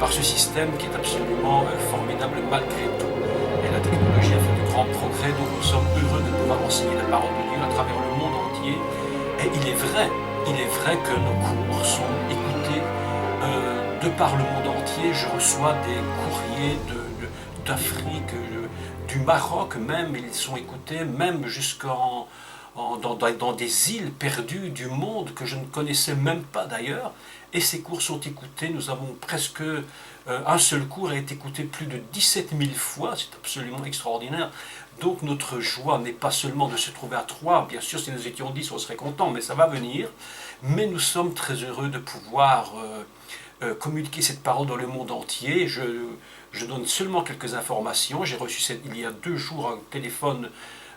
par ce système qui est absolument formidable malgré tout. Et la technologie a fait de grands progrès, donc nous sommes heureux de pouvoir enseigner la parole de Dieu à travers le monde entier. Et il est vrai que nos cours sont écoutés de par le monde entier. Je reçois des courriers d'Afrique, du Maroc même, ils sont écoutés, même dans des îles perdues du monde que je ne connaissais même pas d'ailleurs. Et ces cours sont écoutés, nous avons presque... un seul cours a été écouté plus de 17 000 fois, c'est absolument extraordinaire. Donc notre joie n'est pas seulement de se trouver à Troyes, bien sûr si nous étions 10 on serait content, mais ça va venir. Mais nous sommes très heureux de pouvoir communiquer cette parole dans le monde entier. Je donne seulement quelques informations. J'ai reçu il y a 2 jours un téléphone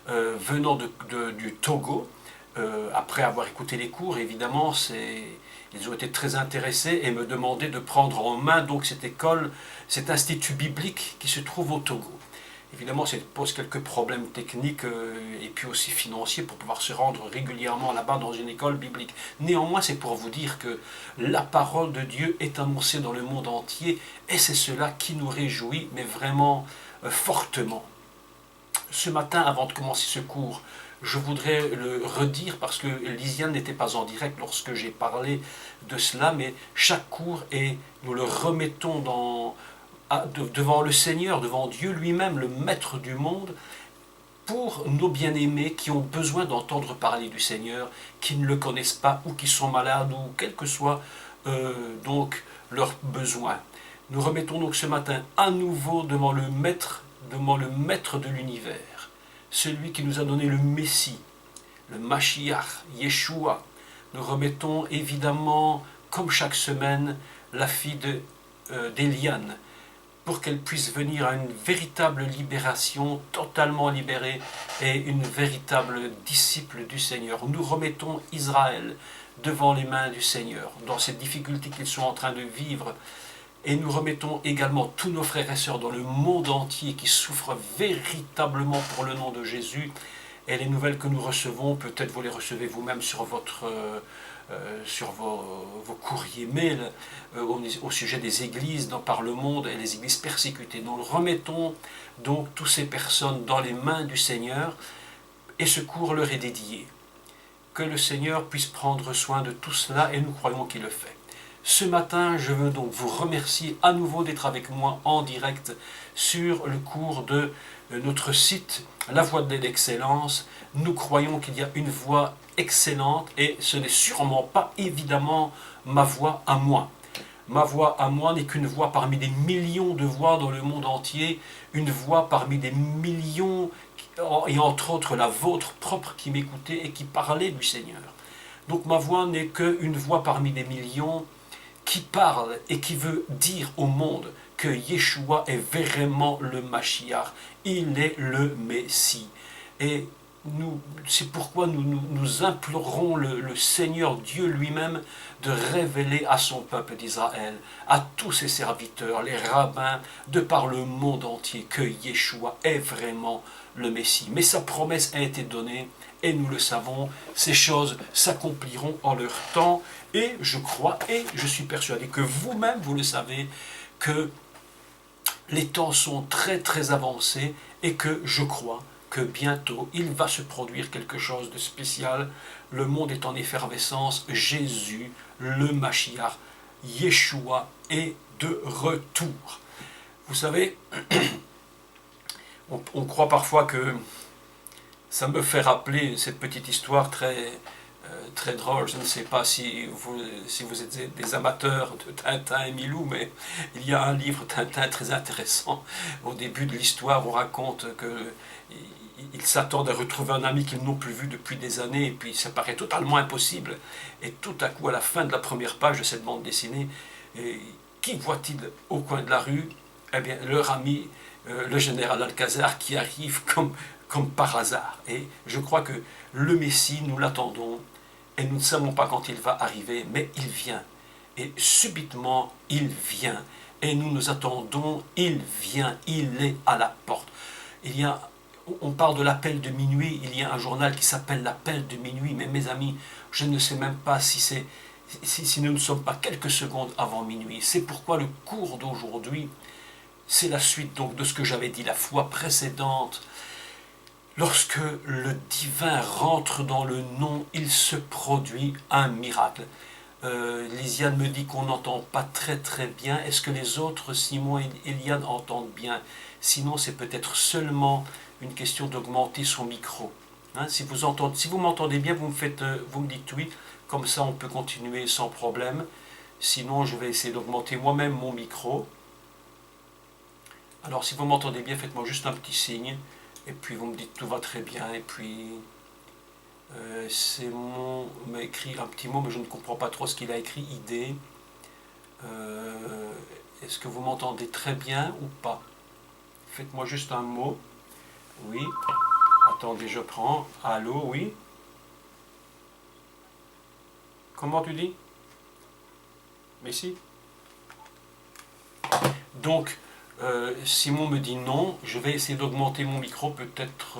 venant du Togo, après avoir écouté les cours. Évidemment, ils ont été très intéressés et me demandaient de prendre en main donc cette école, cet institut biblique qui se trouve au Togo. Évidemment, ça pose quelques problèmes techniques et puis aussi financiers pour pouvoir se rendre régulièrement là-bas dans une école biblique. Néanmoins, c'est pour vous dire que la parole de Dieu est annoncée dans le monde entier et c'est cela qui nous réjouit, mais vraiment fortement. Ce matin, avant de commencer ce cours, je voudrais le redire parce que Lisiane n'était pas en direct lorsque j'ai parlé de cela, mais chaque cours, et nous le remettons devant le Seigneur, devant Dieu lui-même, le maître du monde, pour nos bien-aimés qui ont besoin d'entendre parler du Seigneur, qui ne le connaissent pas ou qui sont malades ou quel que soit donc leurs besoins. Nous remettons donc ce matin à nouveau devant le maître de l'univers, celui qui nous a donné le Messie, le Mashiach, Yeshua. Nous remettons évidemment, comme chaque semaine, la fille d'Eliane, pour qu'elle puisse venir à une véritable libération, totalement libérée, et une véritable disciple du Seigneur. Nous remettons Israël devant les mains du Seigneur, dans ces difficultés qu'ils sont en train de vivre. Et nous remettons également tous nos frères et sœurs dans le monde entier qui souffrent véritablement pour le nom de Jésus. Et les nouvelles que nous recevons, peut-être vous les recevez vous-même sur vos courriers mail au sujet des églises par le monde et les églises persécutées. Nous remettons donc toutes ces personnes dans les mains du Seigneur et ce cours leur est dédié. Que le Seigneur puisse prendre soin de tout cela et nous croyons qu'il le fait. Ce matin, je veux donc vous remercier à nouveau d'être avec moi en direct sur le cours de notre site La Voix de l'Excellence. Nous croyons qu'il y a une voix excellente et ce n'est sûrement pas évidemment ma voix à moi. Ma voix à moi n'est qu'une voix parmi des millions de voix dans le monde entier, une voix parmi des millions, et entre autres la vôtre propre qui m'écoutait et qui parlait du Seigneur. Donc ma voix n'est qu'une voix parmi des millions qui parle et qui veut dire au monde que Yeshua est vraiment le Mashiach, il est le Messie. Et c'est pourquoi nous implorons le Seigneur Dieu lui-même de révéler à son peuple d'Israël, à tous ses serviteurs, les rabbins, de par le monde entier, que Yeshua est vraiment le Messie. Mais sa promesse a été donnée, et nous le savons, ces choses s'accompliront en leur temps, et je crois, et je suis persuadé que vous-même, vous le savez, que les temps sont très très avancés, et que je crois que bientôt il va se produire quelque chose de spécial. Le monde est en effervescence, Jésus, le Mashiach, Yeshua est de retour. Vous savez, on croit parfois que ça me fait rappeler cette petite histoire très drôle. Je ne sais pas si vous êtes des amateurs de Tintin et Milou, mais il y a un livre Tintin très intéressant. Au début de l'histoire, on raconte qu'ils s'attendent à retrouver un ami qu'ils n'ont plus vu depuis des années, et puis ça paraît totalement impossible. Et tout à coup, à la fin de la première page de cette bande dessinée, qui voit-il au coin de la rue? Eh bien, leur ami, le général Alcazar, qui arrive comme par hasard. Et je crois que le Messie, nous l'attendons, et nous ne savons pas quand il va arriver, mais il vient. Et subitement, il vient. Et nous nous attendons, il vient, il est à la porte. On parle de l'appel de minuit, il y a un journal qui s'appelle l'appel de minuit, mais mes amis, je ne sais même pas si c'est si nous ne sommes pas quelques secondes avant minuit. C'est pourquoi le cours d'aujourd'hui, c'est la suite donc de ce que j'avais dit la fois précédente. Lorsque le divin rentre dans le non, il se produit un miracle. Lisiane me dit qu'on n'entend pas très très bien. Est-ce que les autres, Simon et Eliane, entendent bien? Sinon, c'est peut-être seulement une question d'augmenter son micro. Hein, si vous m'entendez bien, vous me dites oui. Comme ça, on peut continuer sans problème. Sinon, je vais essayer d'augmenter moi-même mon micro. Alors, si vous m'entendez bien, faites-moi juste un petit signe. Et puis, vous me dites tout va très bien. Et puis... Simon m'a écrit un petit mot, mais je ne comprends pas trop ce qu'il a écrit, idée. Est-ce que vous m'entendez très bien ou pas? Faites-moi juste un mot. Oui. Attendez, je prends. Allô, oui. Comment tu dis? Mais si. Donc, Simon me dit non. Je vais essayer d'augmenter mon micro, peut-être...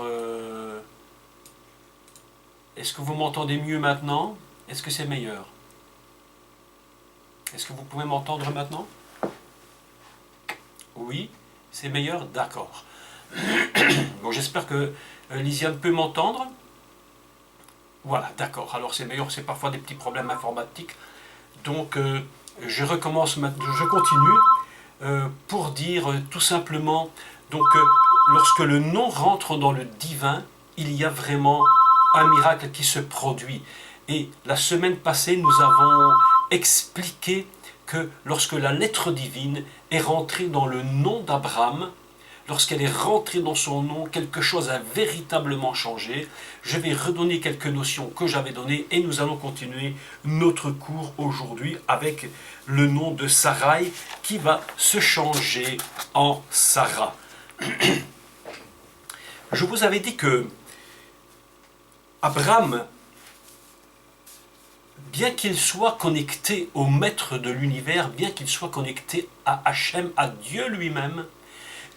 Est-ce que vous m'entendez mieux maintenant? Est-ce que c'est meilleur? Est-ce que vous pouvez m'entendre maintenant? Oui, c'est meilleur? D'accord. Bon, j'espère que Lisiane peut m'entendre. Voilà, d'accord. Alors c'est meilleur, c'est parfois des petits problèmes informatiques. Donc, je recommence maintenant, je continue pour dire tout simplement, donc, lorsque le non rentre dans le divin, il y a vraiment un miracle qui se produit. Et la semaine passée, nous avons expliqué que lorsque la lettre divine est rentrée dans le nom d'Abraham, lorsqu'elle est rentrée dans son nom, quelque chose a véritablement changé. Je vais redonner quelques notions que j'avais données et nous allons continuer notre cours aujourd'hui avec le nom de Sarai qui va se changer en Sarah. Je vous avais dit que Abraham, bien qu'il soit connecté au maître de l'univers, bien qu'il soit connecté à Hachem, à Dieu lui-même,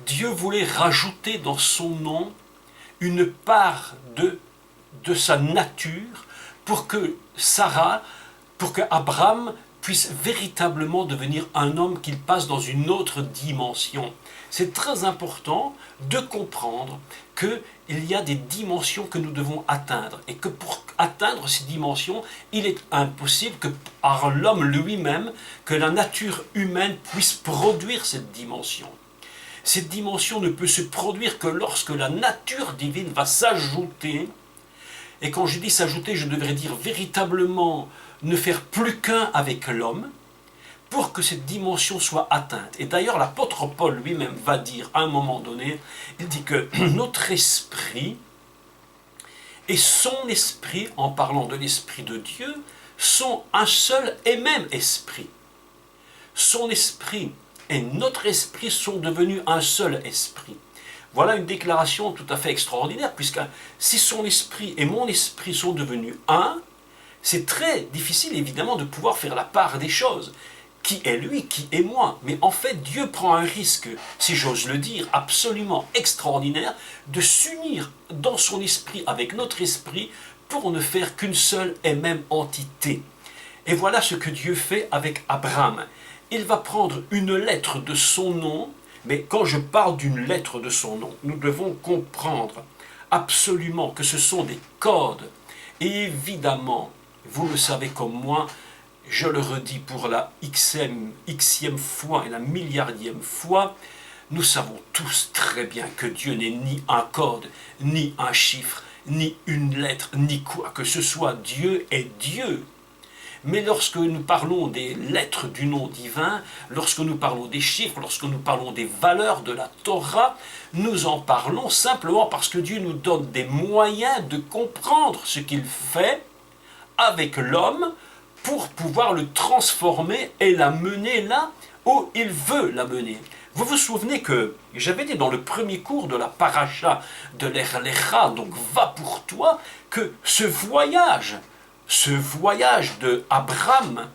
Dieu voulait rajouter dans son nom une part de sa nature pour que Sarah, pour que Abraham puisse véritablement devenir un homme qu'il passe dans une autre dimension. C'est très important de comprendre qu'il y a des dimensions que nous devons atteindre et que pour atteindre ces dimensions, il est impossible que par l'homme lui-même, que la nature humaine puisse produire cette dimension. Cette dimension ne peut se produire que lorsque la nature divine va s'ajouter. Et quand je dis s'ajouter, je devrais dire véritablement ne faire plus qu'un avec l'homme pour que cette dimension soit atteinte. Et d'ailleurs, l'apôtre Paul lui-même va dire à un moment donné, il dit que notre esprit et son esprit, en parlant de l'esprit de Dieu, sont un seul et même esprit. Son esprit et notre esprit sont devenus un seul esprit. Voilà une déclaration tout à fait extraordinaire, puisque si son esprit et mon esprit sont devenus un, c'est très difficile évidemment de pouvoir faire la part des choses. Qui est lui, qui est moi? Mais en fait, Dieu prend un risque, si j'ose le dire, absolument extraordinaire, de s'unir dans son esprit avec notre esprit pour ne faire qu'une seule et même entité. Et voilà ce que Dieu fait avec Abraham. Il va prendre une lettre de son nom, mais quand je parle d'une lettre de son nom, nous devons comprendre absolument que ce sont des codes. Et évidemment, vous le savez comme moi, je le redis pour la xème fois et la milliardième fois, nous savons tous très bien que Dieu n'est ni un code, ni un chiffre, ni une lettre, ni quoi que ce soit. Dieu est Dieu. Mais lorsque nous parlons des lettres du nom divin, lorsque nous parlons des chiffres, lorsque nous parlons des valeurs de la Torah, nous en parlons simplement parce que Dieu nous donne des moyens de comprendre ce qu'il fait avec l'homme pour pouvoir le transformer et l'amener là où il veut l'amener. Vous vous souvenez que j'avais dit dans le premier cours de la paracha de l'Erlecha, donc va pour toi, que ce voyage de Abraham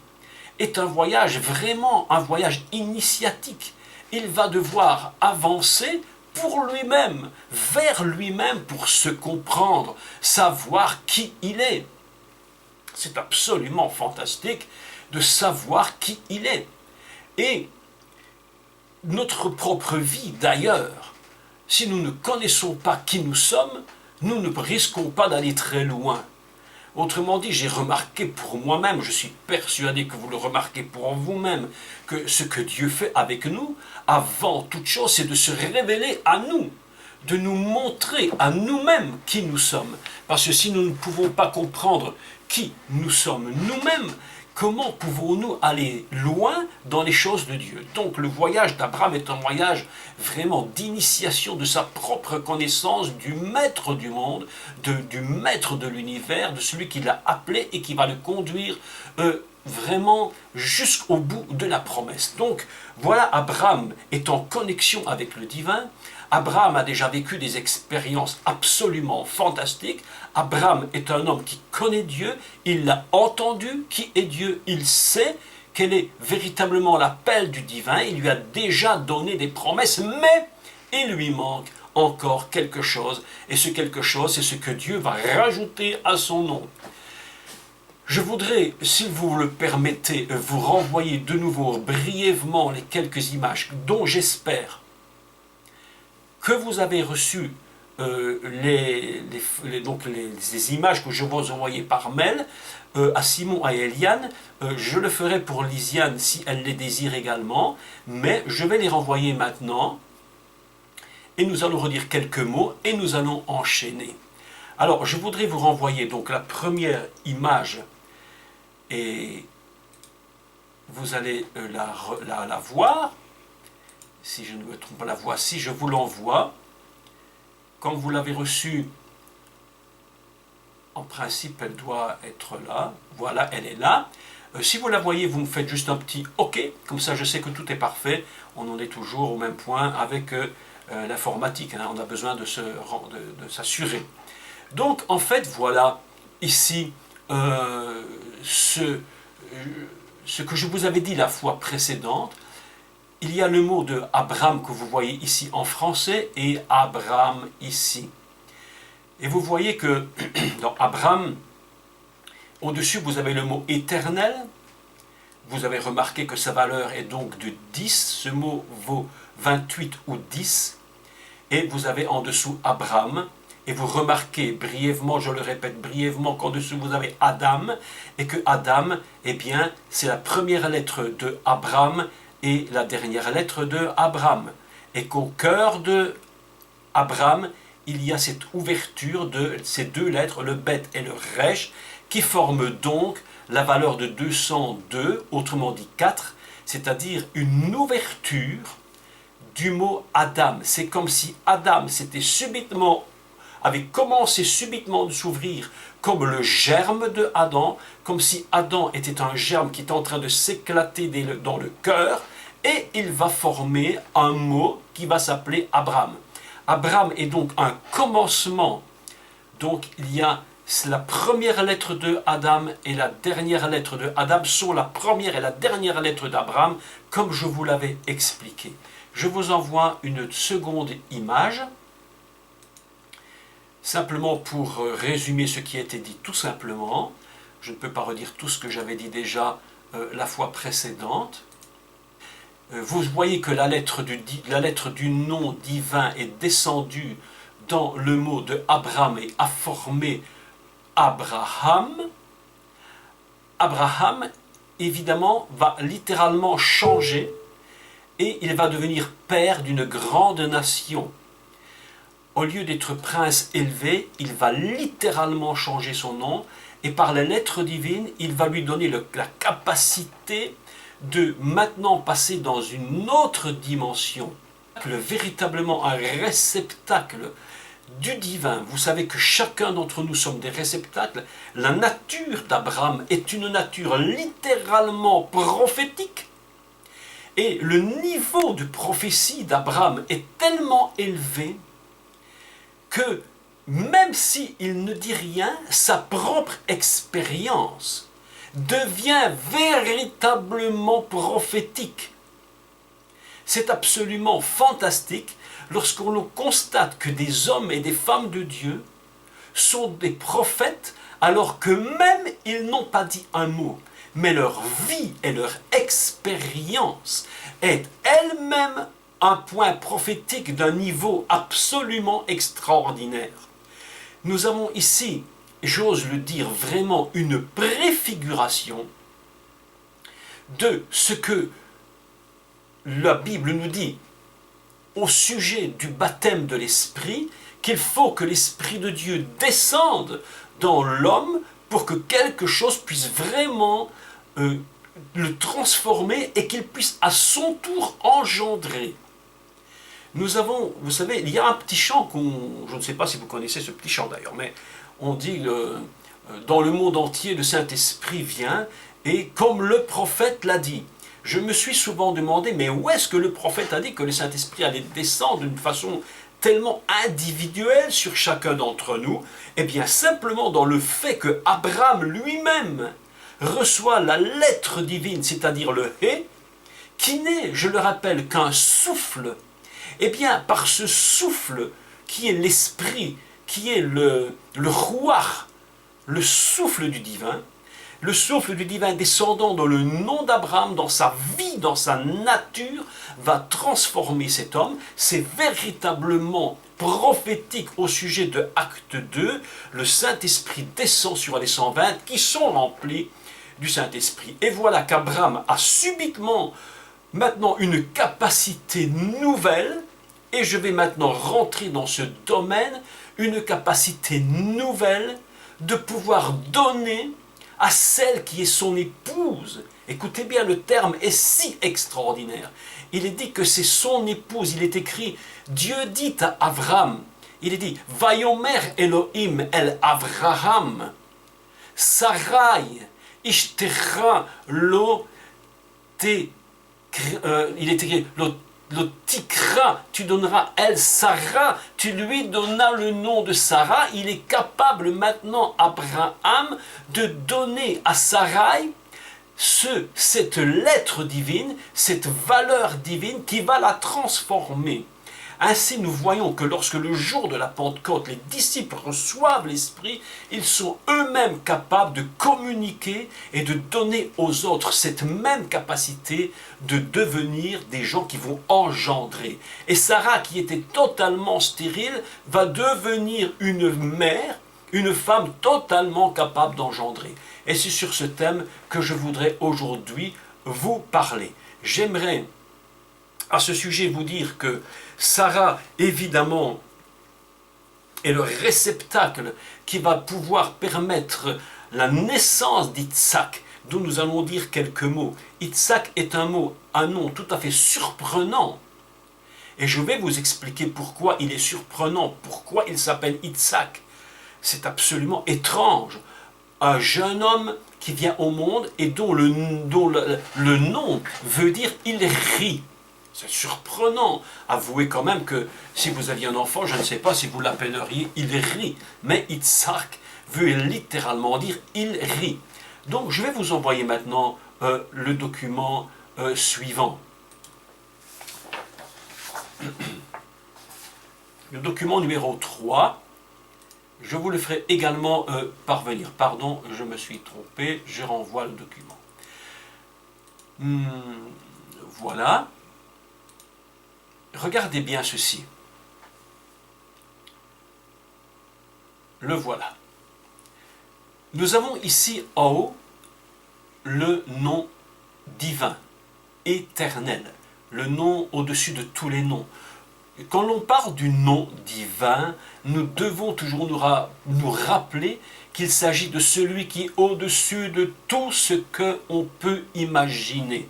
est un voyage vraiment, un voyage initiatique. Il va devoir avancer pour lui-même, vers lui-même pour se comprendre, savoir qui il est. C'est absolument fantastique de savoir qui il est. Et notre propre vie, d'ailleurs, si nous ne connaissons pas qui nous sommes, nous ne risquons pas d'aller très loin. Autrement dit, j'ai remarqué pour moi-même, je suis persuadé que vous le remarquez pour vous-même, que ce que Dieu fait avec nous, avant toute chose, c'est de se révéler à nous, de nous montrer à nous-mêmes qui nous sommes. Parce que si nous ne pouvons pas comprendre qui nous sommes nous-mêmes, comment pouvons-nous aller loin dans les choses de Dieu? Donc le voyage d'Abraham est un voyage vraiment d'initiation de sa propre connaissance du maître du monde, du maître de l'univers, de celui qui l'a appelé et qui va le conduire vraiment jusqu'au bout de la promesse. Donc voilà, Abraham est en connexion avec le divin. Abraham a déjà vécu des expériences absolument fantastiques. Abraham est un homme qui connaît Dieu, il l'a entendu, qui est Dieu, il sait quel est véritablement l'appel du divin, il lui a déjà donné des promesses, mais il lui manque encore quelque chose, et ce quelque chose, c'est ce que Dieu va rajouter à son nom. Je voudrais, si vous le permettez, vous renvoyer de nouveau brièvement les quelques images dont j'espère que vous avez reçu les images que je vous ai envoyées par mail à Simon et à Eliane. Je le ferai pour Lisiane si elle les désire également, mais je vais les renvoyer maintenant et nous allons redire quelques mots et nous allons enchaîner. Alors, je voudrais vous renvoyer donc la première image et vous allez la voir. Si je ne me trompe pas, la voici, je vous l'envoie. Quand vous l'avez reçue, en principe, elle doit être là. Voilà, elle est là. Si vous la voyez, vous me faites juste un petit OK. Comme ça, je sais que tout est parfait. On en est toujours au même point avec l'informatique. Hein. On a besoin de s'assurer. Donc, en fait, voilà, ici, ce que je vous avais dit la fois précédente. Il y a le mot de Abraham que vous voyez ici en français et Abraham ici. Et vous voyez que dans Abraham, au-dessus vous avez le mot éternel. Vous avez remarqué que sa valeur est donc de 10. Ce mot vaut 28 ou 10. Et vous avez en dessous Abraham. Et vous remarquez brièvement, je le répète brièvement, qu'en dessous vous avez Adam. Et que Adam, eh bien, c'est la première lettre de Abraham et la dernière lettre de Abraham. Et qu'au cœur de Abraham, il y a cette ouverture de ces deux lettres, le Bet et le Resh, qui forment donc la valeur de 202, autrement dit 4, c'est-à-dire une ouverture du mot Adam. C'est comme si Adam avait commencé subitement de s'ouvrir comme le germe de Adam, comme si Adam était un germe qui est en train de s'éclater dans le cœur, et il va former un mot qui va s'appeler Abraham. Abraham est donc un commencement. Donc il y a la première lettre de Adam et la dernière lettre de Adam sont la première et la dernière lettre d'Abraham, comme je vous l'avais expliqué. Je vous envoie une seconde image, simplement pour résumer ce qui a été dit tout simplement. Je ne peux pas redire tout ce que j'avais dit déjà la fois précédente. Vous voyez que la lettre du nom divin est descendue dans le mot de Abraham et a formé Abraham. Abraham, évidemment, va littéralement changer et il va devenir père d'une grande nation. Au lieu d'être prince élevé, il va littéralement changer son nom et par la lettre divine, il va lui donner la capacité de maintenant passer dans une autre dimension, véritablement un réceptacle du divin. Vous savez que chacun d'entre nous sommes des réceptacles. La nature d'Abraham est une nature littéralement prophétique. Et le niveau de prophétie d'Abraham est tellement élevé que même s'il ne dit rien, sa propre expérience devient véritablement prophétique. C'est absolument fantastique lorsqu'on constate que des hommes et des femmes de Dieu sont des prophètes alors que même ils n'ont pas dit un mot, mais leur vie et leur expérience est elle-même un point prophétique d'un niveau absolument extraordinaire. Nous avons ici, j'ose le dire, vraiment une préfiguration de ce que la Bible nous dit au sujet du baptême de l'Esprit, qu'il faut que l'Esprit de Dieu descende dans l'homme pour que quelque chose puisse vraiment le transformer et qu'il puisse à son tour engendrer. Nous avons, vous savez, il y a un petit chant je ne sais pas si vous connaissez ce petit chant d'ailleurs, mais on dit dans le monde entier le Saint-Esprit vient et comme le prophète l'a dit. Je me suis souvent demandé, mais où est-ce que le prophète a dit que le Saint-Esprit allait descendre d'une façon tellement individuelle sur chacun d'entre nous? Eh bien, simplement dans le fait que Abraham lui-même reçoit la lettre divine, c'est-à-dire le Hé, qui n'est, je le rappelle, qu'un souffle. Eh bien, par ce souffle qui est l'Esprit, qui est le Ruach, le souffle du divin, le souffle du divin descendant dans le nom d'Abraham, dans sa vie, dans sa nature, va transformer cet homme. C'est véritablement prophétique au sujet de Acte 2. Le Saint-Esprit descend sur les 120 qui sont remplis du Saint-Esprit. Et voilà qu'Abraham a subitement maintenant une capacité nouvelle, et je vais maintenant rentrer dans ce domaine, une capacité nouvelle de pouvoir donner à celle qui est son épouse. Écoutez bien, le terme est si extraordinaire. Il est dit que c'est son épouse. Il est écrit, Dieu dit à Abraham, il est dit, Vayomer Elohim el Avraham, Sarai, Ishtecha lo te, il est écrit, le tikra, tu donneras El Sarah, tu lui donnas le nom de Sarah. Il est capable maintenant, Abraham, de donner à Sarai cette lettre divine, cette valeur divine qui va la transformer. Ainsi, nous voyons que lorsque le jour de la Pentecôte, les disciples reçoivent l'Esprit, ils sont eux-mêmes capables de communiquer et de donner aux autres cette même capacité de devenir des gens qui vont engendrer. Et Sarah, qui était totalement stérile, va devenir une mère, une femme totalement capable d'engendrer. Et c'est sur ce thème que je voudrais aujourd'hui vous parler. J'aimerais à ce sujet vous dire que Sarah, évidemment, est le réceptacle qui va pouvoir permettre la naissance d'Itzhak, d'où nous allons dire quelques mots. Itzhak est un nom tout à fait surprenant. Et je vais vous expliquer pourquoi il est surprenant, pourquoi il s'appelle Itzhak. C'est absolument étrange. Un jeune homme qui vient au monde et dont le nom veut dire « il rit ». C'est surprenant. Avouez quand même que si vous aviez un enfant, je ne sais pas si vous l'appelleriez « il rit ». Mais Itzhak veut littéralement dire « il rit ». Donc je vais vous envoyer maintenant le document suivant. Le document numéro 3. Je vous le ferai également parvenir. Pardon, je me suis trompé, je renvoie le document. Voilà. Regardez bien ceci. Le voilà. Nous avons ici en haut le nom divin, éternel, le nom au-dessus de tous les noms. Quand l'on parle du nom divin, nous devons toujours nous rappeler qu'il s'agit de celui qui est au-dessus de tout ce qu'on peut imaginer.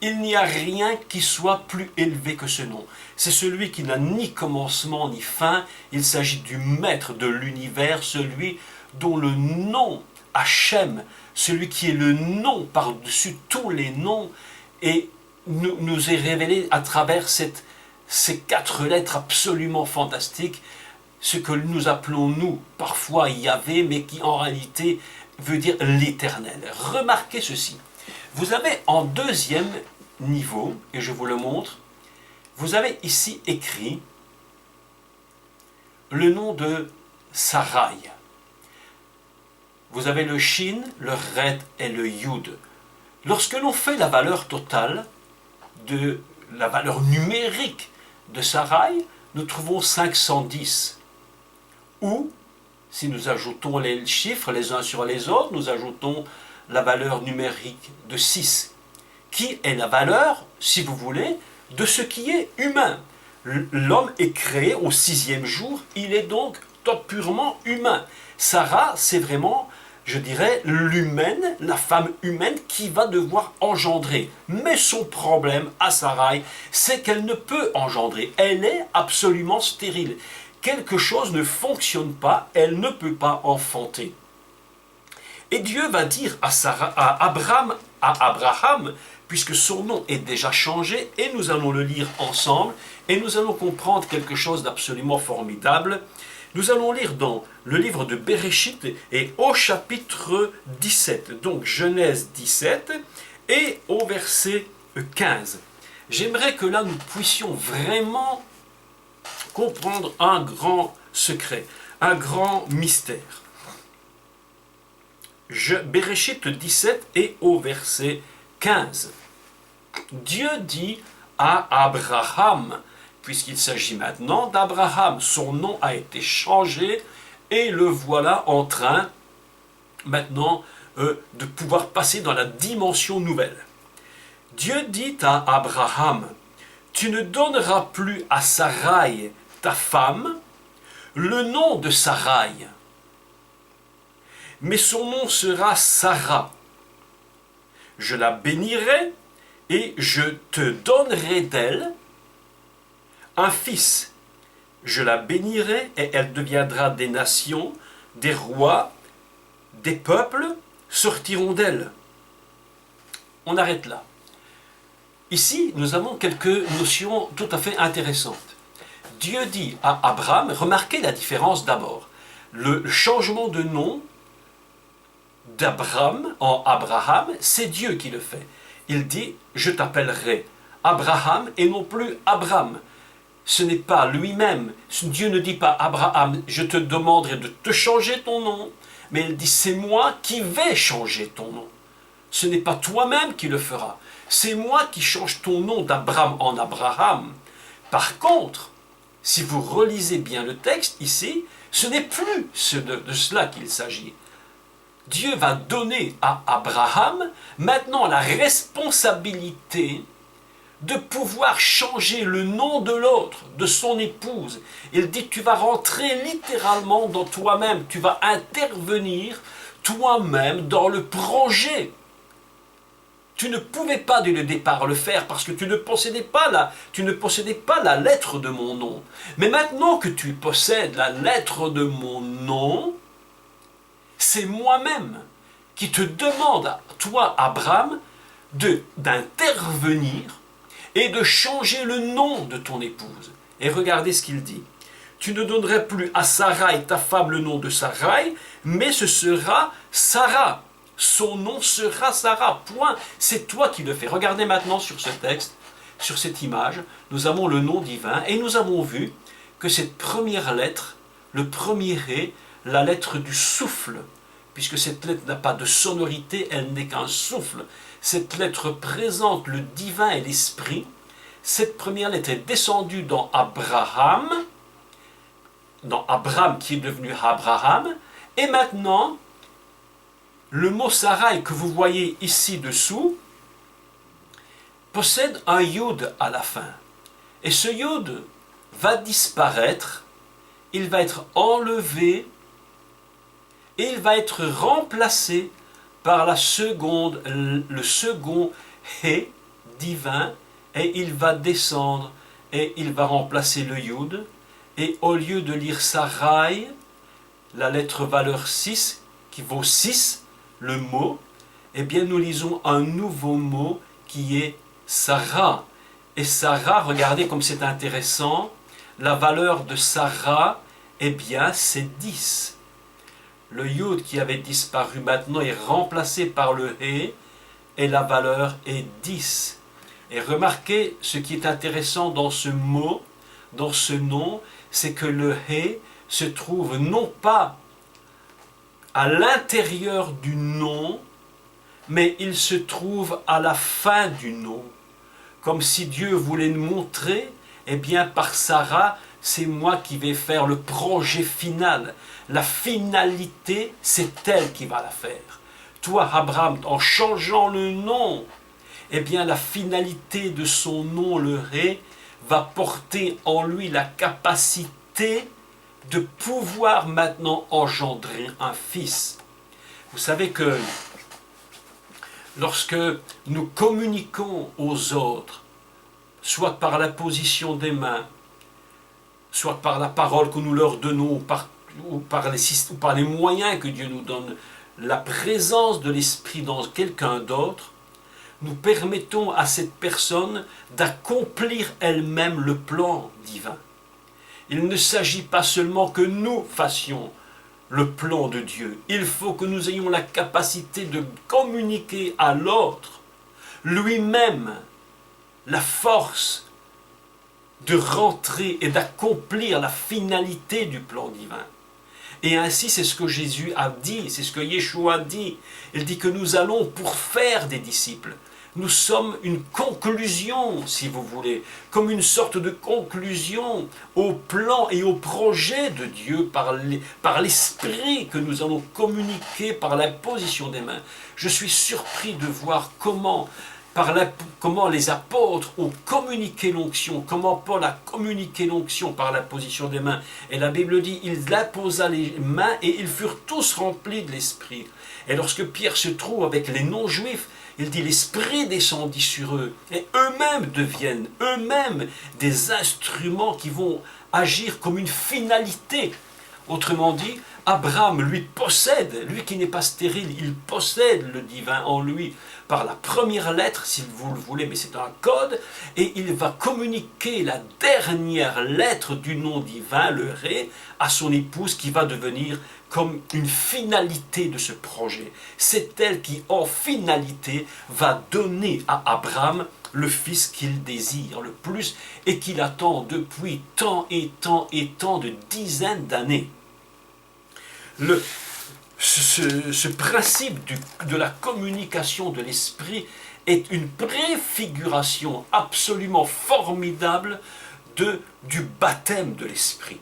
Il n'y a rien qui soit plus élevé que ce nom. C'est celui qui n'a ni commencement ni fin. Il s'agit du maître de l'univers, celui dont le nom, Hachem, celui qui est le nom par-dessus tous les noms, et nous est révélé à travers ces 4 lettres absolument fantastiques, ce que nous appelons nous parfois Yahvé, mais qui en réalité veut dire l'éternel. Remarquez ceci. Vous avez en deuxième niveau, et je vous le montre, vous avez ici écrit le nom de Sarai. vous avez le shin, le ret et le yud. Lorsque l'on fait la valeur totale, de la valeur numérique de Sarai, nous trouvons 510. Ou, si nous ajoutons les chiffres les uns sur les autres, nous ajoutons la valeur numérique de 6, qui est la valeur, si vous voulez, de ce qui est humain. L'homme est créé au 6e jour, il est donc purement humain. Sarah, c'est vraiment, je dirais, l'humaine, la femme humaine qui va devoir engendrer. Mais son problème à Sarai, c'est qu'elle ne peut engendrer. Elle est absolument stérile. Quelque chose ne fonctionne pas, elle ne peut pas enfanter. Et Dieu va dire à Abraham, puisque son nom est déjà changé, et nous allons le lire ensemble, et nous allons comprendre quelque chose d'absolument formidable. Nous allons lire dans le livre de Bereshit et au chapitre 17, donc Genèse 17, et au verset 15. J'aimerais que là nous puissions vraiment comprendre un grand secret, un grand mystère. Bereshit 17 et au verset 15. Dieu dit à Abraham, puisqu'il s'agit maintenant d'Abraham, son nom a été changé et le voilà en train maintenant de pouvoir passer dans la dimension nouvelle. Dieu dit à Abraham, tu ne donneras plus à Sarai, ta femme, le nom de Sarai, mais son nom sera Sarah. Je la bénirai et je te donnerai d'elle un fils. Je la bénirai et elle deviendra des nations, des rois, des peuples sortiront d'elle. On arrête là. Ici, nous avons quelques notions tout à fait intéressantes. Dieu dit à Abraham, remarquez la différence d'abord. Le changement de nom d'Abraham en Abraham, c'est Dieu qui le fait. Il dit, je t'appellerai Abraham et non plus Abram. Ce n'est pas lui-même. Dieu ne dit pas Abraham, je te demanderai de te changer ton nom, mais il dit, c'est moi qui vais changer ton nom. Ce n'est pas toi-même qui le feras. C'est moi qui change ton nom d'Abram en Abraham. Par contre, si vous relisez bien le texte ici, ce n'est plus de cela qu'il s'agit. Dieu va donner à Abraham maintenant la responsabilité de pouvoir changer le nom de l'autre, de son épouse. Il dit, tu vas rentrer littéralement dans toi-même, tu vas intervenir toi-même dans le projet. Tu ne pouvais pas dès le départ le faire parce que tu ne possédais pas la lettre de mon nom. Mais maintenant que tu possèdes la lettre de mon nom, c'est moi-même qui te demande, toi, Abraham, d'intervenir et de changer le nom de ton épouse. Et regardez ce qu'il dit. Tu ne donnerais plus à Sarai, ta femme, le nom de Sarai, mais ce sera Sarah. Son nom sera Sarah. Point. C'est toi qui le fais. Regardez maintenant sur ce texte, sur cette image, nous avons le nom divin et nous avons vu que cette première lettre, le premier ré, la lettre du souffle, puisque cette lettre n'a pas de sonorité, elle n'est qu'un souffle. Cette lettre présente le divin et l'esprit. Cette première lettre est descendue dans Abraham qui est devenu Abraham, et maintenant, le mot Sarai que vous voyez ici dessous possède un yud à la fin. Et ce yud va disparaître, il va être enlevé et il va être remplacé par le second He divin, et il va descendre et il va remplacer le yud, et au lieu de lire Sarai, la lettre valeur 6, qui vaut 6, le mot, eh bien nous lisons un nouveau mot qui est Sarah. Et Sarah, regardez comme c'est intéressant, la valeur de Sarah, eh bien c'est 10. Le yud qui avait disparu maintenant est remplacé par le he, et la valeur est 10. Et remarquez ce qui est intéressant dans ce mot, dans ce nom, c'est que le he se trouve non pas à l'intérieur du nom, mais il se trouve à la fin du nom. Comme si Dieu voulait nous montrer, eh bien par Sarah, c'est moi qui vais faire le projet final. La finalité, c'est elle qui va la faire. Toi, Abraham, en changeant le nom, eh bien la finalité de son nom, le Ré, va porter en lui la capacité de pouvoir maintenant engendrer un fils. Vous savez que lorsque nous communiquons aux autres, soit par la position des mains, soit par la parole que nous leur donnons, ou par les moyens que Dieu nous donne, la présence de l'Esprit dans quelqu'un d'autre, nous permettons à cette personne d'accomplir elle-même le plan divin. Il ne s'agit pas seulement que nous fassions le plan de Dieu. Il faut que nous ayons la capacité de communiquer à l'autre lui-même la force de rentrer et d'accomplir la finalité du plan divin. Et ainsi, c'est ce que Jésus a dit, c'est ce que Yeshua a dit. Il dit que nous allons pour faire des disciples. Nous sommes une conclusion, si vous voulez, comme une sorte de conclusion au plan et au projet de Dieu par l'esprit que nous allons communiquer par la position des mains. Je suis surpris de voir comment les apôtres ont communiqué l'onction, comment Paul a communiqué l'onction par la position des mains. Et la Bible dit, il imposa les mains et ils furent tous remplis de l'esprit. Et lorsque Pierre se trouve avec les non-juifs, il dit, l'Esprit descendit sur eux, et eux-mêmes deviennent, eux-mêmes, des instruments qui vont agir comme une finalité. Autrement dit, Abraham, lui, possède, lui qui n'est pas stérile, il possède le divin en lui, par la première lettre, si vous le voulez, mais c'est un code, et il va communiquer la dernière lettre du nom divin, le Ré, à son épouse, qui va devenir comme une finalité de ce projet. C'est elle qui, en finalité, va donner à Abraham le fils qu'il désire le plus et qu'il attend depuis tant et tant et tant de dizaines d'années. Ce principe de la communication de l'esprit est une préfiguration absolument formidable du baptême de l'esprit.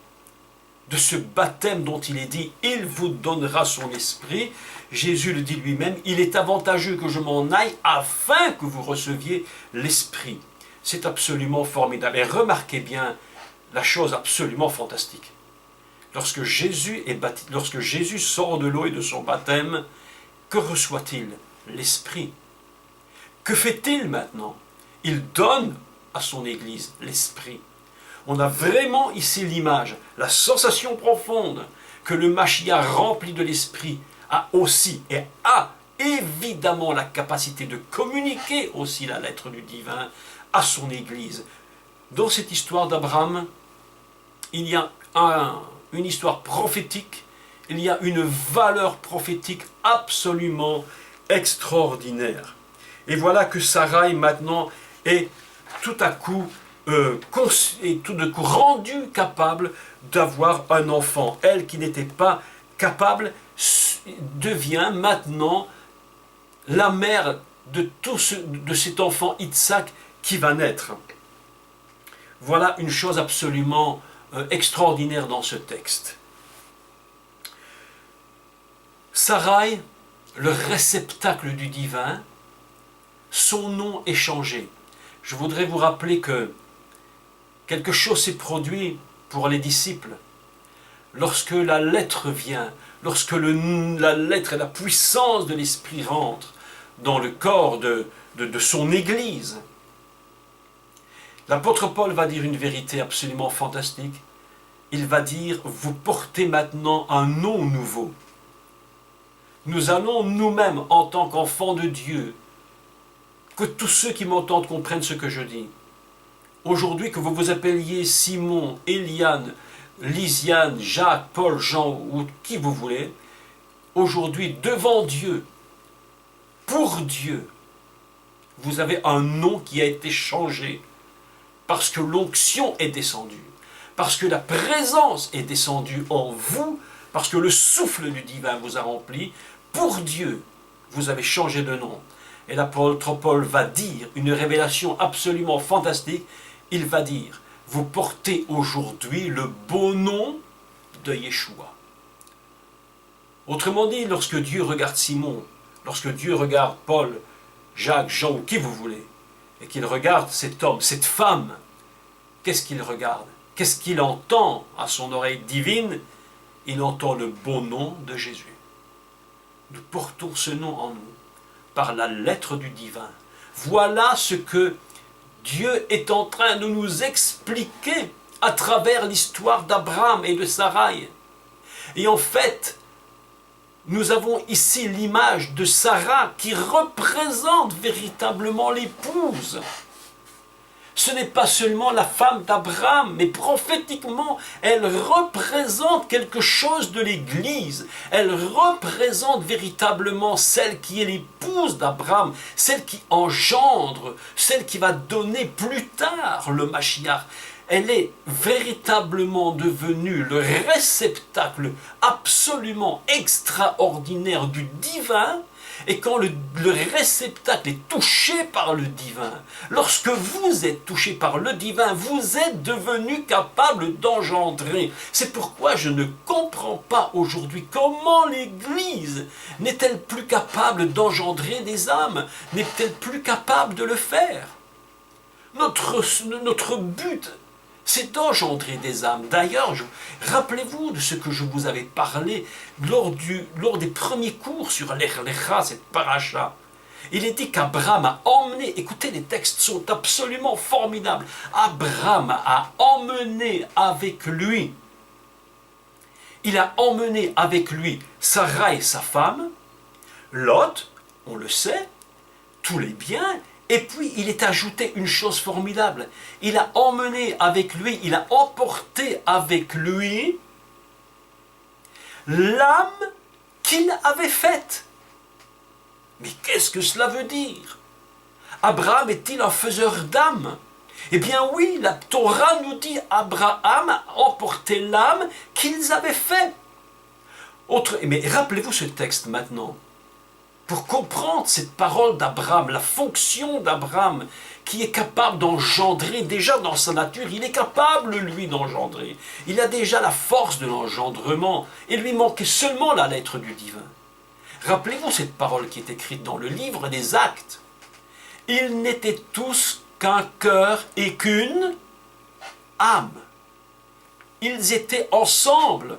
De ce baptême dont il est dit, il vous donnera son esprit. Jésus le dit lui-même, il est avantageux que je m'en aille afin que vous receviez l'esprit. C'est absolument formidable. Et remarquez bien la chose absolument fantastique. Lorsque Jésus sort de l'eau et de son baptême, que reçoit-il? L'esprit. Que fait-il maintenant? Il donne à son Église l'esprit. On a vraiment ici l'image, la sensation profonde que le Mashiach rempli de l'esprit a aussi et a évidemment la capacité de communiquer aussi la lettre du divin à son Église. Dans cette histoire d'Abraham, il y a une histoire prophétique, il y a une valeur prophétique absolument extraordinaire. Et voilà que Sarai maintenant est tout à coup rendue capable d'avoir un enfant. Elle qui n'était pas capable devient maintenant la mère de cet enfant Yitzhak qui va naître. Voilà une chose absolument extraordinaire dans ce texte. Sarai, le réceptacle du divin, son nom est changé. Je voudrais vous rappeler que quelque chose s'est produit pour les disciples. Lorsque la lettre vient, lorsque la lettre et la puissance de l'Esprit rentrent dans le corps de son Église, l'apôtre Paul va dire une vérité absolument fantastique. Il va dire, vous portez maintenant un nom nouveau. Nous allons nous-mêmes, en tant qu'enfants de Dieu, que tous ceux qui m'entendent comprennent ce que je dis. Aujourd'hui, que vous vous appeliez Simon, Eliane, Lisiane, Jacques, Paul, Jean ou qui vous voulez, aujourd'hui, devant Dieu, pour Dieu, vous avez un nom qui a été changé parce que l'onction est descendue, parce que la présence est descendue en vous parce que le souffle du divin vous a rempli. Pour Dieu, vous avez changé de nom. Et l'apôtre Paul va dire une révélation absolument fantastique. Il va dire, vous portez aujourd'hui le beau nom de Yeshua. Autrement dit, lorsque Dieu regarde Simon, lorsque Dieu regarde Paul, Jacques, Jean ou qui vous voulez, et qu'il regarde cet homme, cette femme, qu'est-ce qu'il regarde? Qu'est-ce qu'il entend à son oreille divine? Il entend le beau nom de Jésus. Nous portons ce nom en nous, par la lettre du divin. Voilà ce que Dieu est en train de nous expliquer à travers l'histoire d'Abraham et de Sarai. Et en fait, nous avons ici l'image de Sarah qui représente véritablement l'épouse. Ce n'est pas seulement la femme d'Abraham, mais prophétiquement, elle représente quelque chose de l'Église. Elle représente véritablement celle qui est l'épouse d'Abraham, celle qui engendre, celle qui va donner plus tard le Mashiach. Elle est véritablement devenue le réceptacle absolument extraordinaire du divin. Et quand le réceptacle est touché par le divin, lorsque vous êtes touché par le divin, vous êtes devenu capable d'engendrer. C'est pourquoi je ne comprends pas aujourd'hui comment l'Église n'est-elle plus capable d'engendrer des âmes, n'est-elle plus capable de le faire. Notre but, c'est d'engendrer des âmes. D'ailleurs, rappelez-vous de ce que je vous avais parlé lors des premiers cours sur l'Echlecha, cette paracha. Il est dit qu'Abraham a emmené, écoutez, les textes sont absolument formidables. Abraham a emmené avec lui, il a emmené avec lui Sarai, sa femme, Lot, on le sait, tous les biens. Et puis, il est ajouté une chose formidable. Il a emmené avec lui, il a emporté avec lui l'âme qu'il avait faite. Mais qu'est-ce que cela veut dire? Abraham est-il un faiseur d'âme? Eh bien oui, la Torah nous dit Abraham a emporté l'âme qu'ils avaient faite. Mais rappelez-vous ce texte maintenant. Pour comprendre cette parole d'Abraham, la fonction d'Abraham, qui est capable d'engendrer, déjà dans sa nature, il est capable, lui, d'engendrer. Il a déjà la force de l'engendrement, et lui manquait seulement la lettre du divin. Rappelez-vous cette parole qui est écrite dans le livre des Actes. Ils n'étaient tous qu'un cœur et qu'une âme. Ils étaient ensemble,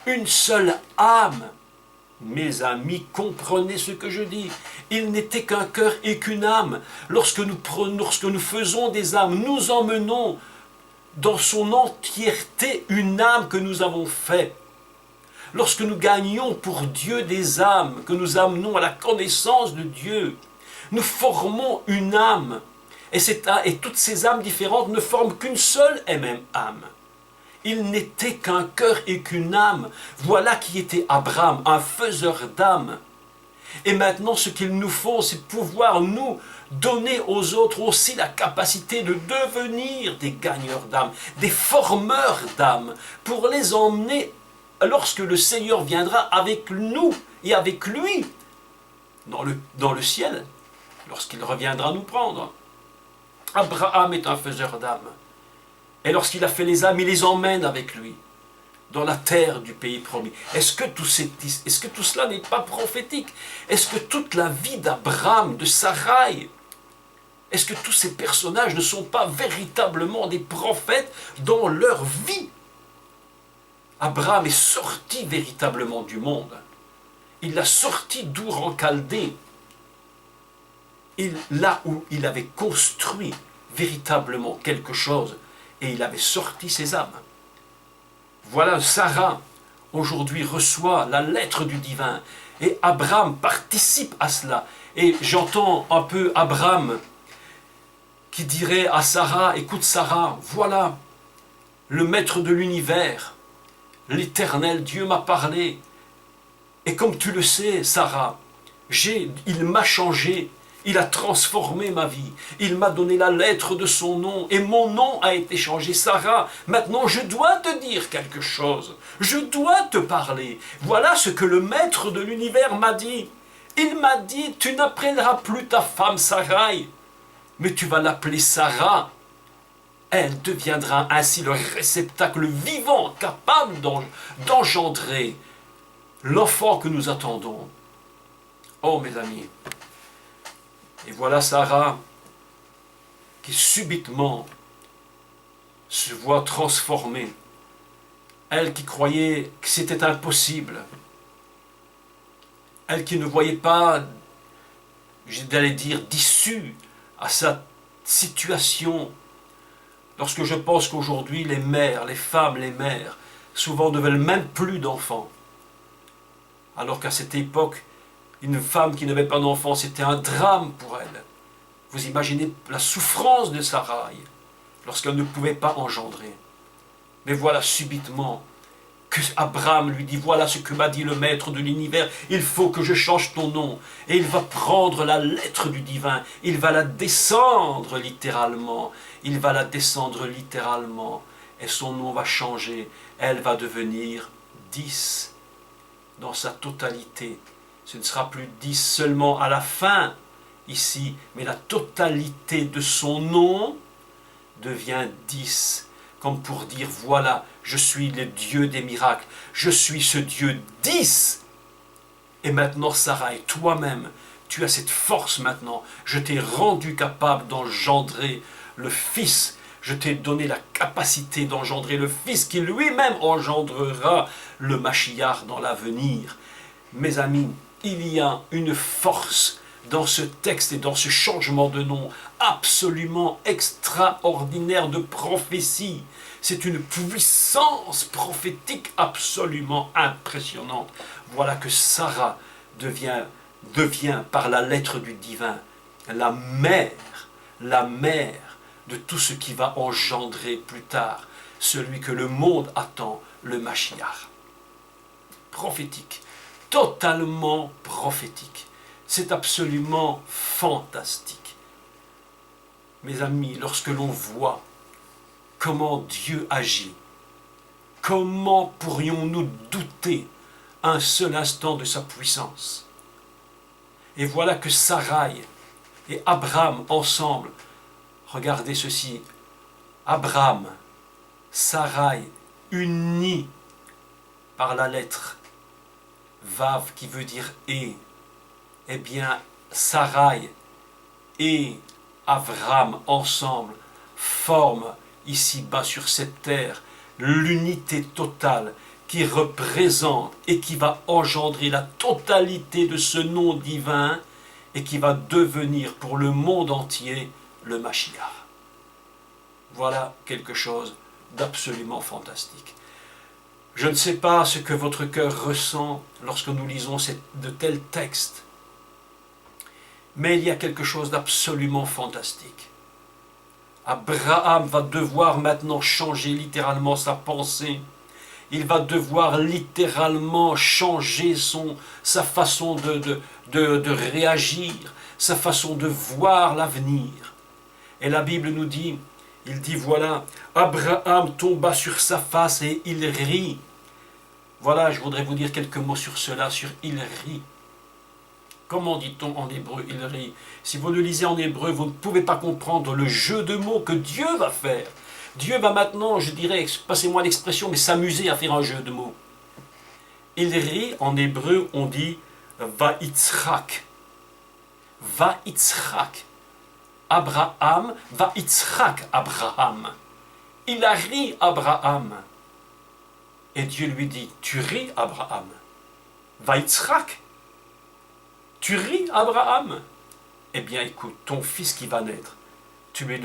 une seule âme. Mes amis, comprenez ce que je dis. Il n'était qu'un cœur et qu'une âme. Lorsque nous faisons des âmes, nous emmenons dans son entièreté une âme que nous avons faite. Lorsque nous gagnons pour Dieu des âmes, que nous amenons à la connaissance de Dieu, nous formons une âme. Et toutes ces âmes différentes ne forment qu'une seule et même âme. Il n'était qu'un cœur et qu'une âme. Voilà qui était Abraham, un faiseur d'âme. Et maintenant, ce qu'il nous faut, c'est pouvoir nous donner aux autres aussi la capacité de devenir des gagneurs d'âme, des formeurs d'âme, pour les emmener lorsque le Seigneur viendra avec nous et avec lui dans le ciel, lorsqu'il reviendra nous prendre. Abraham est un faiseur d'âme. Et lorsqu'il a fait les âmes, il les emmène avec lui dans la terre du pays promis. Est-ce que tout cela n'est pas prophétique? Est-ce que toute la vie d'Abraham, de Sarai, est-ce que tous ces personnages ne sont pas véritablement des prophètes dans leur vie? Abraham est sorti véritablement du monde. Il l'a sorti d'Our en Chaldée. Là où il avait construit véritablement quelque chose, et il avait sorti ses âmes. Voilà, Sarah, aujourd'hui, reçoit la lettre du divin. Et Abraham participe à cela. Et j'entends un peu Abraham qui dirait à Sarah, écoute Sarah, voilà, le maître de l'univers, l'Éternel Dieu m'a parlé. Et comme tu le sais, Sarah, il m'a changé. Il a transformé ma vie. Il m'a donné la lettre de son nom et mon nom a été changé. Sarah, maintenant je dois te dire quelque chose. Je dois te parler. Voilà ce que le maître de l'univers m'a dit. Il m'a dit, tu n'appelleras plus ta femme Sarai, mais tu vas l'appeler Sarah. Elle deviendra ainsi le réceptacle vivant capable d'engendrer l'enfant que nous attendons. Oh mes amis, et voilà Sarah qui subitement se voit transformée. Elle qui croyait que c'était impossible. Elle qui ne voyait pas, j'allais dire, d'issue à sa situation. Lorsque je pense qu'aujourd'hui les mères, les femmes, les mères, souvent ne veulent même plus d'enfants. Alors qu'à cette époque, une femme qui n'avait pas d'enfant, c'était un drame pour elle. Vous imaginez la souffrance de Sarai lorsqu'elle ne pouvait pas engendrer. Mais voilà subitement que Abraham lui dit, voilà ce que m'a dit le maître de l'univers, il faut que je change ton nom. Et il va prendre la lettre du divin, il va la descendre littéralement, il va la descendre littéralement, et son nom va changer, elle va devenir 10 dans sa totalité. Ce ne sera plus 10 seulement à la fin, ici, mais la totalité de son nom devient 10. Comme pour dire, voilà, je suis le Dieu des miracles, je suis ce Dieu 10. Et maintenant, Sarah, et toi-même, tu as cette force maintenant. Je t'ai rendu capable d'engendrer le Fils. Je t'ai donné la capacité d'engendrer le Fils qui lui-même engendrera le Mashiach dans l'avenir. Mes amis, il y a une force dans ce texte et dans ce changement de nom absolument extraordinaire de prophétie. C'est une puissance prophétique absolument impressionnante. Voilà que Sarah devient par la lettre du divin la mère de tout ce qui va engendrer plus tard celui que le monde attend, le Mashiach. Prophétique, totalement prophétique. C'est absolument fantastique. Mes amis, lorsque l'on voit comment Dieu agit, comment pourrions-nous douter un seul instant de sa puissance? Et voilà que Sarai et Abraham ensemble, regardez ceci, Abraham, Sarai, unis par la lettre Vav qui veut dire et, eh bien Sarai et Abraham ensemble forment ici-bas sur cette terre l'unité totale qui représente et qui va engendrer la totalité de ce nom divin et qui va devenir pour le monde entier le Mashiach. Voilà quelque chose d'absolument fantastique. Je ne sais pas ce que votre cœur ressent lorsque nous lisons de tels textes, mais il y a quelque chose d'absolument fantastique. Abraham va devoir maintenant changer littéralement sa pensée. Il va devoir littéralement changer sa façon de réagir, sa façon de voir l'avenir. Et la Bible nous dit, il dit voilà, Abraham tomba sur sa face et il rit. Voilà, je voudrais vous dire quelques mots sur cela, sur il rit. Comment dit-on en hébreu il rit? Si vous le lisez en hébreu, vous ne pouvez pas comprendre le jeu de mots que Dieu va faire. Dieu va maintenant, je dirais, passez-moi l'expression, mais s'amuser à faire un jeu de mots. Il rit, en hébreu, on dit Va'itzrak. Va'itzrak. Abraham, Va'itzrak Abraham. Il a ri Abraham. Et Dieu lui dit, tu ris Abraham. Va'itzrak. Tu ris Abraham. Eh bien écoute, ton fils qui va naître, tu lui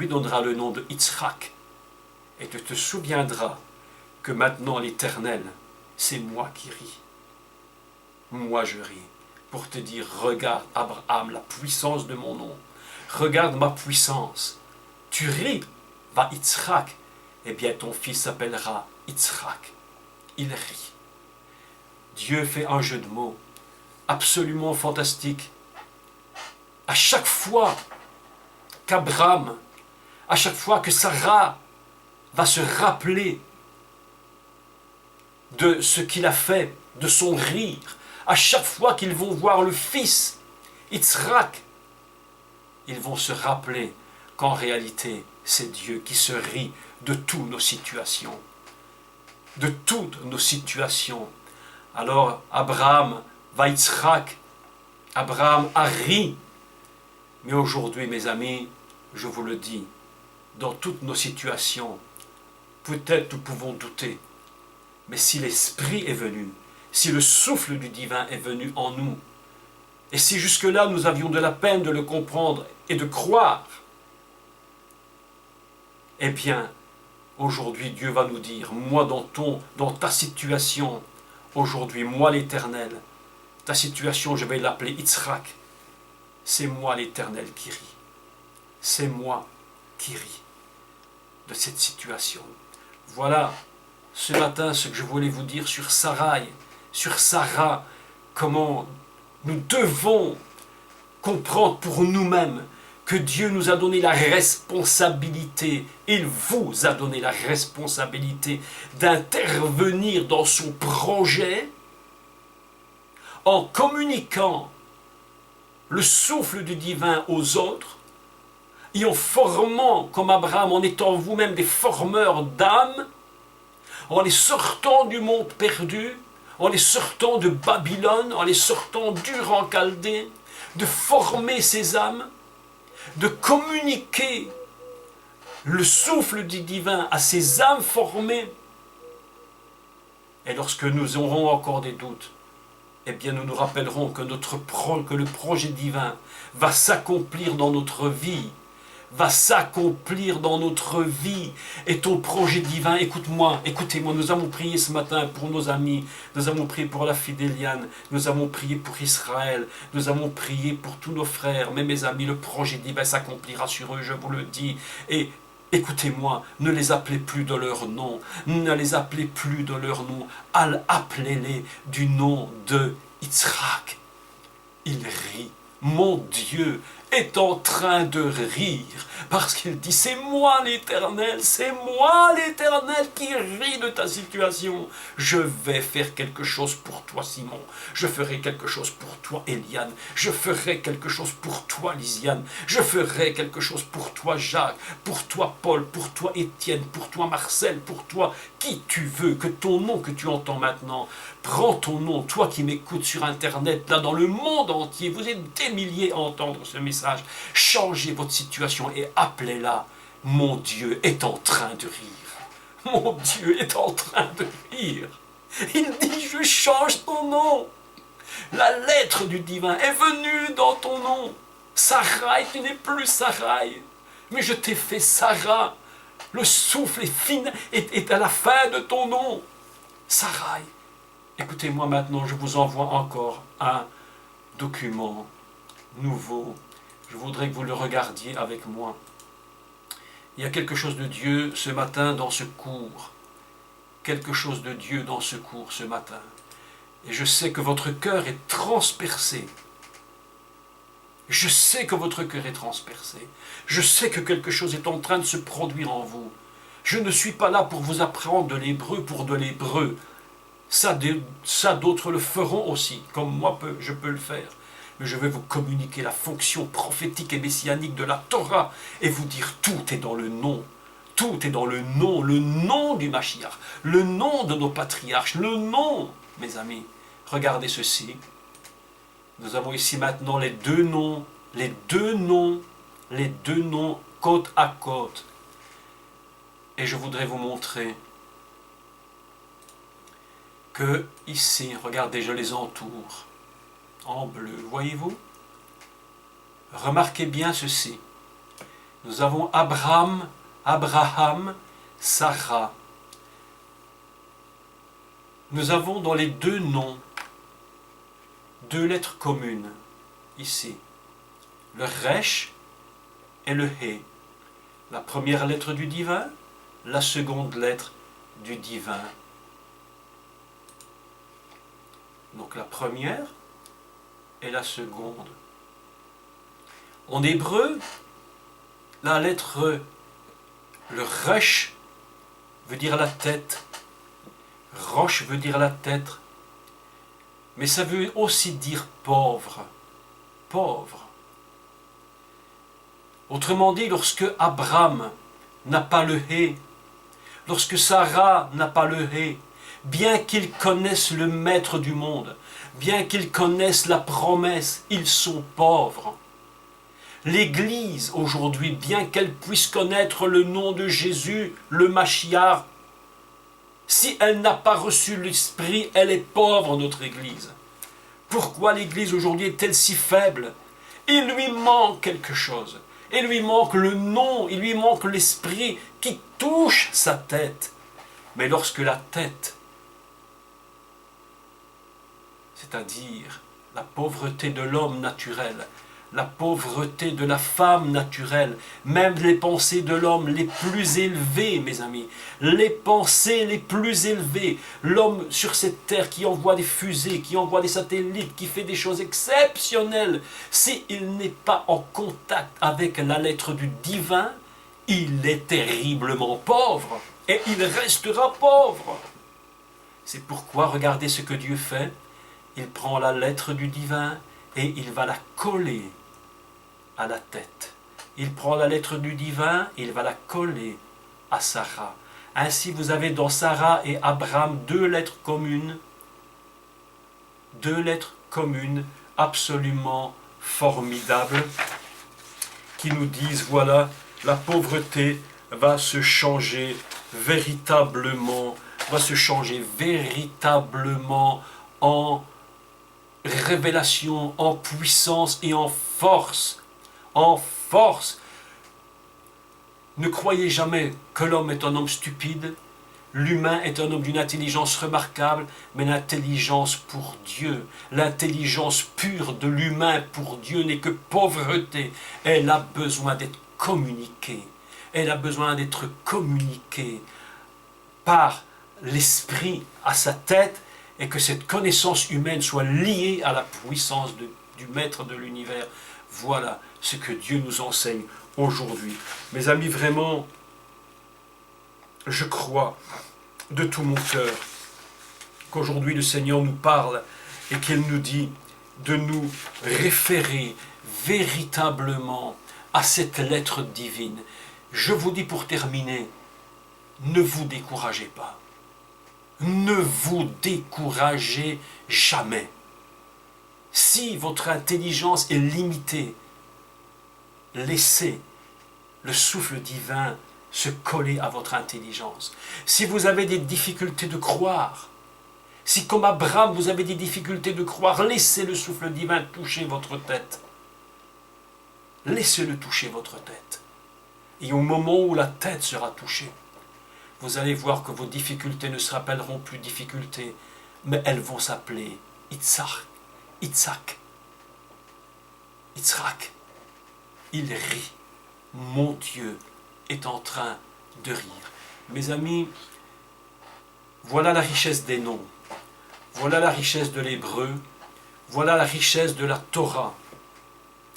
donneras le nom de Yitzhak. Et tu te souviendras que maintenant l'Éternel, c'est moi qui ris. Moi je ris. Pour te dire, regarde Abraham, la puissance de mon nom. Regarde ma puissance. Tu ris, va Yitzhak. Eh bien ton fils s'appellera Yitzhak. Il rit. Dieu fait un jeu de mots absolument fantastique. À chaque fois qu'Abraham, à chaque fois que Sarah va se rappeler de ce qu'il a fait, de son rire, à chaque fois qu'ils vont voir le fils, Yitzhak, ils vont se rappeler qu'en réalité, c'est Dieu qui se rit de toutes nos situations. De toutes nos situations. Alors, Abraham, Yitzhak, Abraham a ri. Mais aujourd'hui, mes amis, je vous le dis, dans toutes nos situations, peut-être nous pouvons douter, mais si l'Esprit est venu, si le souffle du divin est venu en nous, et si jusque-là nous avions de la peine de le comprendre et de croire, eh bien, aujourd'hui Dieu va nous dire, moi dans ta situation, aujourd'hui, moi l'Éternel, ta situation, je vais l'appeler Yitzhak, c'est moi l'Éternel qui rit. C'est moi qui ris de cette situation. Voilà ce matin ce que je voulais vous dire sur Sarai, sur Sarah, comment nous devons comprendre pour nous-mêmes que Dieu nous a donné la responsabilité, il vous a donné la responsabilité d'intervenir dans son projet en communiquant le souffle du divin aux autres et en formant, comme Abraham, en étant vous-même des formeurs d'âmes, en les sortant du monde perdu, en les sortant de Babylone, en les sortant d'Ur en Chaldée, de former ces âmes, de communiquer le souffle du divin à ces âmes formées. Et lorsque nous aurons encore des doutes, eh bien nous nous rappellerons que le projet divin va s'accomplir dans notre vie, va s'accomplir dans notre vie. Et ton projet divin, écoute-moi, écoutez-moi, nous avons prié ce matin pour nos amis, nous avons prié pour la fille d'Eliane, nous avons prié pour Israël, nous avons prié pour tous nos frères, mais mes amis, le projet divin s'accomplira sur eux, je vous le dis. Et écoutez-moi, ne les appelez plus de leur nom, ne les appelez plus de leur nom, appelez-les du nom de Yitzhak. Il rit. Mon Dieu est en train de rire parce qu'il dit c'est moi l'Éternel qui rit de ta situation. Je vais faire quelque chose pour toi Simon, je ferai quelque chose pour toi Eliane, je ferai quelque chose pour toi Lisiane, je ferai quelque chose pour toi Jacques, pour toi Paul, pour toi Étienne, pour toi Marcel, pour toi qui tu veux, que ton nom que tu entends maintenant, prends ton nom, toi qui m'écoutes sur internet, là dans le monde entier, vous êtes des milliers à entendre ce message, changez votre situation et appelez-la. Mon Dieu est en train de rire. Mon Dieu est en train de rire. Il dit, je change ton nom. La lettre du divin est venue dans ton nom. Sarai, tu n'es plus Sarai, mais je t'ai fait Sarah. Le souffle est à la fin de ton nom. Sarai. Écoutez-moi maintenant, je vous envoie encore un document nouveau. Je voudrais que vous le regardiez avec moi. Il y a quelque chose de Dieu ce matin dans ce cours. Quelque chose de Dieu dans ce cours ce matin. Et je sais que votre cœur est transpercé. Je sais que votre cœur est transpercé. Je sais que quelque chose est en train de se produire en vous. Je ne suis pas là pour vous apprendre de l'hébreu pour de l'hébreu. Ça d'autres le feront aussi, comme moi je peux le faire. Mais je vais vous communiquer la fonction prophétique et messianique de la Torah et vous dire tout est dans le nom. Tout est dans le nom du Mashiach, le nom de nos patriarches, le nom, mes amis. Regardez ceci. Nous avons ici maintenant les deux noms côte à côte. Et je voudrais vous montrer que ici, regardez, je les entoure en bleu, voyez-vous? Remarquez bien ceci. Nous avons Abraham, Sarah. Nous avons dans les deux noms deux lettres communes, ici. Le Resh et le He. La première lettre du divin, la seconde lettre du divin. Donc la première et la seconde. En hébreu, la lettre, le resh veut dire la tête, roche veut dire la tête, mais ça veut aussi dire pauvre, pauvre. Autrement dit, lorsque Abraham n'a pas le hé, lorsque Sarah n'a pas le hé, bien qu'ils connaissent le maître du monde, bien qu'ils connaissent la promesse, ils sont pauvres. L'Église aujourd'hui, bien qu'elle puisse connaître le nom de Jésus, le Machiar, si elle n'a pas reçu l'Esprit, elle est pauvre, notre Église. Pourquoi l'Église aujourd'hui est-elle si faible? Il lui manque quelque chose. Il lui manque le nom, il lui manque l'Esprit qui touche sa tête. Mais lorsque la tête, c'est-à-dire la pauvreté de l'homme naturel, la pauvreté de la femme naturelle, même les pensées de l'homme les plus élevées, mes amis, les pensées les plus élevées, l'homme sur cette terre qui envoie des fusées, qui envoie des satellites, qui fait des choses exceptionnelles, s'il n'est pas en contact avec la lettre du divin, il est terriblement pauvre et il restera pauvre. C'est pourquoi, regardez ce que Dieu fait, il prend la lettre du divin et il va la coller à la tête. Il prend la lettre du divin et il va la coller à Sarah. Ainsi, vous avez dans Sarah et Abraham deux lettres communes absolument formidables qui nous disent, voilà, la pauvreté va se changer véritablement en révélation, en puissance et en force. En force. Ne croyez jamais que l'homme est un homme stupide. L'humain est un homme d'une intelligence remarquable, mais l'intelligence pour Dieu, l'intelligence pure de l'humain pour Dieu n'est que pauvreté. Elle a besoin d'être communiquée. Elle a besoin d'être communiquée par l'esprit à sa tête et que cette connaissance humaine soit liée à la puissance du maître de l'univers. Voilà ce que Dieu nous enseigne aujourd'hui. Mes amis, vraiment, je crois de tout mon cœur qu'aujourd'hui le Seigneur nous parle et qu'il nous dit de nous référer véritablement à cette lettre divine. Je vous dis pour terminer, ne vous découragez pas. Ne vous découragez jamais. Si votre intelligence est limitée, laissez le souffle divin se coller à votre intelligence. Si vous avez des difficultés de croire, si comme Abraham vous avez des difficultés de croire, laissez le souffle divin toucher votre tête. Laissez-le toucher votre tête. Et au moment où la tête sera touchée, vous allez voir que vos difficultés ne se rappelleront plus difficultés, mais elles vont s'appeler Yitzhak. Yitzhak. Il rit. Mon Dieu est en train de rire. Mes amis, voilà la richesse des noms. Voilà la richesse de l'hébreu. Voilà la richesse de la Torah.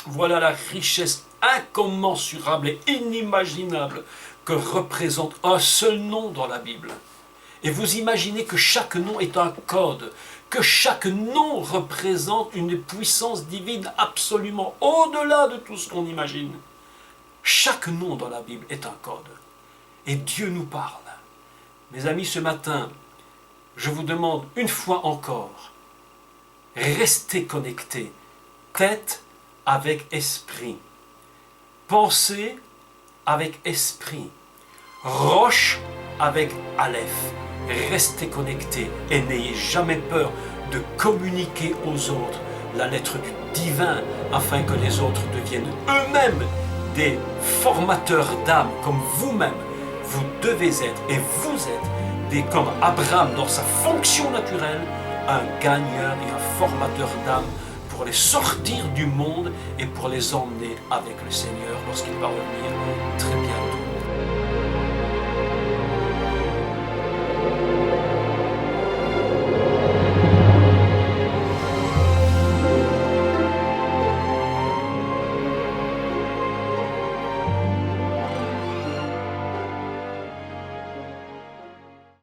Voilà la richesse incommensurable et inimaginable que représente un seul nom dans la Bible. Et vous imaginez que chaque nom est un code, que chaque nom représente une puissance divine absolument au-delà de tout ce qu'on imagine. Chaque nom dans la Bible est un code. Et Dieu nous parle. Mes amis, ce matin, je vous demande une fois encore, restez connectés, tête avec esprit, pensée avec esprit, roche avec Aleph. Restez connectés et n'ayez jamais peur de communiquer aux autres la lettre du divin afin que les autres deviennent eux-mêmes des formateurs d'âme comme vous-même. Vous devez être et vous êtes comme Abraham dans sa fonction naturelle, un gagneur et un formateur d'âme pour les sortir du monde et pour les emmener avec le Seigneur lorsqu'il va revenir très bientôt.